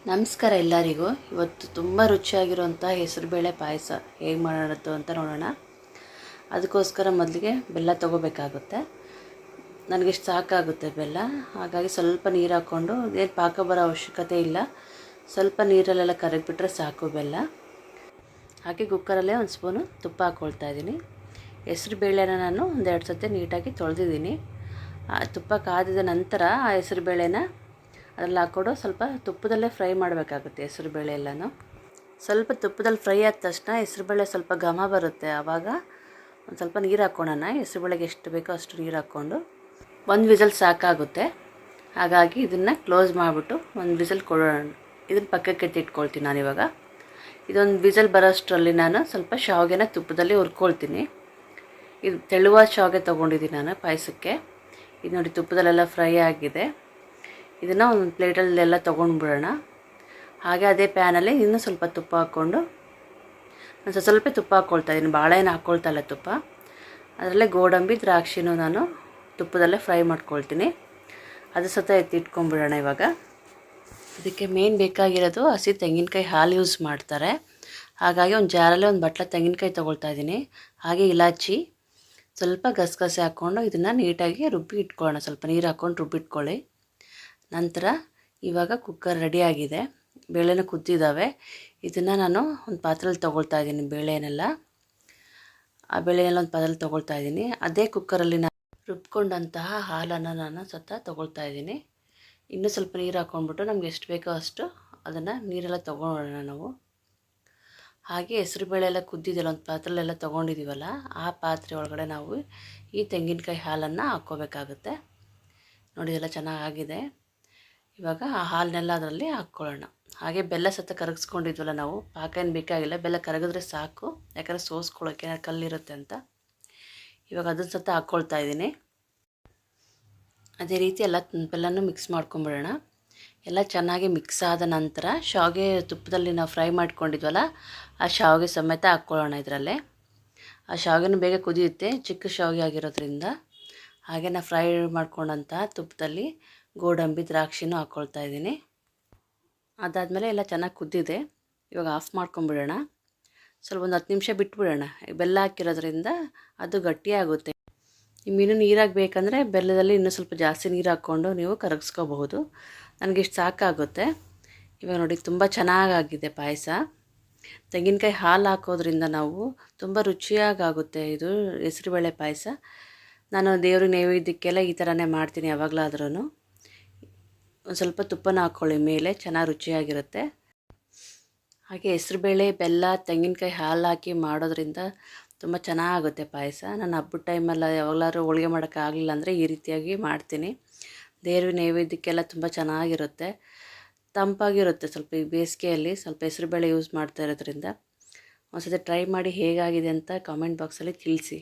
ನಮಸ್ಕಾರ ಎಲ್ಲರಿಗೂ. ಇವತ್ತು ತುಂಬ ರುಚಿಯಾಗಿರುವಂಥ ಹೆಸರುಬೇಳೆ ಪಾಯಸ ಹೇಗೆ ಮಾಡೋದು ಅಂತ ನೋಡೋಣ. ಅದಕ್ಕೋಸ್ಕರ ಮೊದಲಿಗೆ ಬೆಲ್ಲ ತೊಗೋಬೇಕಾಗುತ್ತೆ. ನನಗಿಷ್ಟು ಸಾಕಾಗುತ್ತೆ ಬೆಲ್ಲ, ಹಾಗಾಗಿ ಸ್ವಲ್ಪ ನೀರು ಹಾಕ್ಕೊಂಡು, ಏನು ಪಾಕ ಬರೋ ಅವಶ್ಯಕತೆ ಇಲ್ಲ, ಸ್ವಲ್ಪ ನೀರಲ್ಲೆಲ್ಲ ಕರಗಿಬಿಟ್ರೆ ಸಾಕು ಬೆಲ್ಲ. ಹಾಗೆ ಕುಕ್ಕರಲ್ಲೇ ಒಂದು ಸ್ಪೂನು ತುಪ್ಪ ಹಾಕ್ಕೊಳ್ತಾ ಇದ್ದೀನಿ. ಹೆಸರುಬೇಳೆನ ನಾನು ಒಂದೆರಡು ಸತಿ ನೀಟಾಗಿ ತೊಳೆದಿದ್ದೀನಿ. ತುಪ್ಪ ಕಾದಿದ ನಂತರ ಆ ಹೆಸರುಬೇಳೆನ ಅದರಲ್ಲಿ ಹಾಕ್ಕೊಂಡು ಸ್ವಲ್ಪ ತುಪ್ಪದಲ್ಲೇ ಫ್ರೈ ಮಾಡಬೇಕಾಗುತ್ತೆ. ಹೆಸರುಬೇಳೆ ಎಲ್ಲನೂ ಸ್ವಲ್ಪ ತುಪ್ಪದಲ್ಲಿ ಫ್ರೈ ಆದ ತಕ್ಷಣ ಹೆಸರುಬೇಳೆ ಸ್ವಲ್ಪ ಘಮ ಬರುತ್ತೆ. ಆವಾಗ ಒಂದು ಸ್ವಲ್ಪ ನೀರು ಹಾಕ್ಕೊಳ್ಳೋಣ. ಹೆಸರುಬೇಳೆಗೆ ಎಷ್ಟು ಬೇಕೋ ಅಷ್ಟು ನೀರು ಹಾಕ್ಕೊಂಡು ಒಂದು ವಿಸಲ್ ಸಾಕಾಗುತ್ತೆ. ಹಾಗಾಗಿ ಇದನ್ನು ಕ್ಲೋಸ್ ಮಾಡಿಬಿಟ್ಟು ಒಂದು ವಿಸಲ್ ಕೊಡೋಣ. ಇದನ್ನು ಪಕ್ಕಕ್ಕೆ ಎತ್ತಿಟ್ಕೊಳ್ತೀನಿ ನಾನಿವಾಗ. ಇದೊಂದು ವಿಸಲ್ ಬರೋಷ್ಟರಲ್ಲಿ ನಾನು ಸ್ವಲ್ಪ ಶಾವಿಗೆನ ತುಪ್ಪದಲ್ಲಿ ಹುರ್ಕೊಳ್ತೀನಿ. ಇದು ತೆಳುವಾದ ಶಾವಿಗೆ ತೊಗೊಂಡಿದ್ದೀನಿ ನಾನು ಪಾಯಸಕ್ಕೆ. ಇದು ನೋಡಿ ತುಪ್ಪದಲ್ಲೆಲ್ಲ ಫ್ರೈ ಆಗಿದೆ. ಇದನ್ನು ಒಂದು ಪ್ಲೇಟಲ್ಲೆಲ್ಲ ತೊಗೊಂಡ್ಬಿಡೋಣ. ಹಾಗೆ ಅದೇ ಪ್ಯಾನಲ್ಲಿ ಇನ್ನೂ ಸ್ವಲ್ಪ ತುಪ್ಪ ಹಾಕ್ಕೊಂಡು, ನಾನು ಸ್ವಲ್ಪ ತುಪ್ಪ ಹಾಕ್ಕೊಳ್ತಾ ಇದ್ದೀನಿ, ಭಾಳ ಏನು ಹಾಕ್ಕೊಳ್ತಾ ಇಲ್ಲ ತುಪ್ಪ. ಅದರಲ್ಲೇ ಗೋಡಂಬಿ ದ್ರಾಕ್ಷಿನೂ ನಾನು ತುಪ್ಪದಲ್ಲೇ ಫ್ರೈ ಮಾಡ್ಕೊಳ್ತೀನಿ. ಅದು ಸತ ಎತ್ತಿಟ್ಕೊಂಡ್ಬಿಡೋಣ ಇವಾಗ. ಇದಕ್ಕೆ ಮೇನ್ ಬೇಕಾಗಿರೋದು ಹಸಿ ತೆಂಗಿನಕಾಯಿ ಹಾಲು ಯೂಸ್ ಮಾಡ್ತಾರೆ. ಹಾಗಾಗಿ ಒಂದು ಜಾರಲ್ಲೇ ಒಂದು ಬಟ್ಲ ತೆಂಗಿನಕಾಯಿ ತೊಗೊಳ್ತಾ ಇದ್ದೀನಿ. ಹಾಗೆ ಇಲಾಚಿ, ಸ್ವಲ್ಪ ಗಸಗಸೆ ಹಾಕ್ಕೊಂಡು ಇದನ್ನು ನೀಟಾಗಿ ರುಬ್ಬಿ ಇಟ್ಕೊಳ್ಳೋಣ. ಸ್ವಲ್ಪ ನೀರು ಹಾಕ್ಕೊಂಡು ರುಬ್ಬಿಟ್ಕೊಳ್ಳಿ. ನಂತರ ಇವಾಗ ಕುಕ್ಕರ್ ರೆಡಿಯಾಗಿದೆ, ಬೇಳೆನೂ ಕುದ್ದಿದ್ದಾವೆ. ಇದನ್ನು ನಾನು ಒಂದು ಪಾತ್ರೆಯಲ್ಲಿ ತೊಗೊಳ್ತಾ ಇದ್ದೀನಿ. ಬೇಳೆನೆಲ್ಲ ಆ ಬೇಳೆನೆಲ್ಲ ಒಂದು ಪಾತ್ರೆಯಲ್ಲಿ ತೊಗೊಳ್ತಾ ಇದ್ದೀನಿ. ಅದೇ ಕುಕ್ಕರಲ್ಲಿ ನಾನು ರುಬ್ಕೊಂಡಂತಹ ಹಾಲನ್ನು ನಾನು ತೊಗೊಳ್ತಾ ಇದ್ದೀನಿ. ಇನ್ನೂ ಸ್ವಲ್ಪ ನೀರು ಹಾಕ್ಕೊಂಡ್ಬಿಟ್ಟು ನಮ್ಗೆ ಎಷ್ಟು ಬೇಕೋ ಅಷ್ಟು ಅದನ್ನು ನೀರೆಲ್ಲ ತೊಗೊಳ್ಳೋಣ ನಾವು. ಹಾಗೆ ಹೆಸರುಬೇಳೆ ಎಲ್ಲ ಕುದ್ದಿದ್ದೆಲ್ಲ ಒಂದು ಪಾತ್ರೆಯಲ್ಲೆಲ್ಲ ತೊಗೊಂಡಿದ್ದೀವಲ್ಲ, ಆ ಪಾತ್ರೆ ಒಳಗಡೆ ನಾವು ಈ ತೆಂಗಿನಕಾಯಿ ಹಾಲನ್ನು ಹಾಕ್ಕೋಬೇಕಾಗುತ್ತೆ. ನೋಡಿ ಎಲ್ಲ ಚೆನ್ನಾಗಿದೆ. ಇವಾಗ ಆ ಹಾಲನ್ನೆಲ್ಲ ಅದರಲ್ಲಿ ಹಾಕ್ಕೊಳ್ಳೋಣ. ಹಾಗೆ ಬೆಲ್ಲ ಕರಗಿಸ್ಕೊಂಡಿದ್ವಲ್ಲ ನಾವು, ಪಾಕ ಏನು ಬೇಕಾಗಿಲ್ಲ, ಬೆಲ್ಲ ಕರಗಿದ್ರೆ ಸಾಕು, ಯಾಕಂದರೆ ಸೋಸ್ಕೊಳ್ಳೋಕ್ಕೆ ಕಲ್ಲಿರುತ್ತೆ ಅಂತ. ಇವಾಗ ಅದನ್ನು ಹಾಕ್ಕೊಳ್ತಾ ಇದ್ದೀನಿ. ಅದೇ ರೀತಿ ಎಲ್ಲ ಬೆಲ್ಲನೂ ಮಿಕ್ಸ್ ಮಾಡ್ಕೊಂಬಿಡೋಣ. ಎಲ್ಲ ಚೆನ್ನಾಗಿ ಮಿಕ್ಸ್ ಆದ ನಂತರ ಶಾವಿಗೆ ತುಪ್ಪದಲ್ಲಿ ನಾವು ಫ್ರೈ ಮಾಡ್ಕೊಂಡಿದ್ವಲ್ಲ, ಆ ಶಾವಿಗೆ ಸಮೇತ ಹಾಕ್ಕೊಳ್ಳೋಣ ಇದರಲ್ಲೇ. ಆ ಶಾವಿಗೆನೂ ಬೇಗ ಕುದಿಯುತ್ತೆ, ಚಿಕ್ಕ ಶಾವಿಗೆ ಆಗಿರೋದ್ರಿಂದ. ಹಾಗೆ ನಾನು ಫ್ರೈ ಮಾಡ್ಕೊಂಡಂಥ ತುಪ್ಪದಲ್ಲಿ ಗೋಡಂಬಿ ದ್ರಾಕ್ಷಿನೂ ಹಾಕ್ಕೊಳ್ತಾ ಇದ್ದೀನಿ. ಅದಾದಮೇಲೆ ಎಲ್ಲ ಚೆನ್ನಾಗಿ ಕುದ್ದಿದೆ. ಇವಾಗ ಆಫ್ ಮಾಡ್ಕೊಂಬಿಡೋಣ. ಸ್ವಲ್ಪ ಒಂದು 10 ನಿಮಿಷ ಬಿಟ್ಬಿಡೋಣ. ಬೆಲ್ಲ ಹಾಕಿರೋದ್ರಿಂದ ಅದು ಗಟ್ಟಿಯಾಗುತ್ತೆ. ಇನ್ನೂ ನೀರಾಗಿ ಬೇಕಂದರೆ ಬೆಲ್ಲದಲ್ಲಿ ಇನ್ನೂ ಸ್ವಲ್ಪ ಜಾಸ್ತಿ ನೀರು ಹಾಕ್ಕೊಂಡು ನೀವು ಕರಗಿಸ್ಕೋಬಹುದು. ನನಗಿಷ್ಟು ಸಾಕಾಗುತ್ತೆ. ಇವಾಗ ನೋಡಿ ತುಂಬ ಚೆನ್ನಾಗಾಗಿದೆ ಪಾಯಸ. ತೆಂಗಿನಕಾಯಿ ಹಾಲು ಹಾಕೋದ್ರಿಂದ ನಾವು ತುಂಬ ರುಚಿಯಾಗುತ್ತೆ ಇದು ಹೆಸರುಬೇಳೆ ಪಾಯಸ. ನಾನು ದೇವ್ರಿಗೆ ನೈವೇದ್ಯಕ್ಕೆಲ್ಲ ಈ ಥರನೇ ಮಾಡ್ತೀನಿ ಯಾವಾಗಲಾದ್ರೂ. ಒಂದು ಸ್ವಲ್ಪ ತುಪ್ಪನ ಹಾಕ್ಕೊಳ್ಳಿ ಮೇಲೆ, ಚೆನ್ನಾಗಿ ರುಚಿಯಾಗಿರುತ್ತೆ. ಹಾಗೆ ಹೆಸರುಬೇಳೆ, ಬೆಲ್ಲ, ತೆಂಗಿನಕಾಯಿ ಹಾಲು ಹಾಕಿ ಮಾಡೋದ್ರಿಂದ ತುಂಬ ಚೆನ್ನಾಗುತ್ತೆ ಪಾಯಸ. ನಾನು ಹಬ್ಬದ ಟೈಮೆಲ್ಲ ಯಾವಾಗಲಾದ್ರೂ ಹೋಳಿಗೆ ಮಾಡೋಕ್ಕಾಗಲಿಲ್ಲ ಅಂದರೆ ಈ ರೀತಿಯಾಗಿ ಮಾಡ್ತೀನಿ. ದೇವ್ರ ನೈವೇದ್ಯಕ್ಕೆಲ್ಲ ತುಂಬ ಚೆನ್ನಾಗಿರುತ್ತೆ, ತಂಪಾಗಿರುತ್ತೆ. ಸ್ವಲ್ಪ ಈ ಬೇಸಿಗೆಯಲ್ಲಿ ಸ್ವಲ್ಪ ಹೆಸರುಬೇಳೆ ಯೂಸ್ ಮಾಡ್ತಾ ಇರೋದ್ರಿಂದ. ಒಂದು ಸತಿ ಟ್ರೈ ಮಾಡಿ ಹೇಗಾಗಿದೆ ಅಂತ ಕಾಮೆಂಟ್ ಬಾಕ್ಸಲ್ಲಿ ತಿಳಿಸಿ.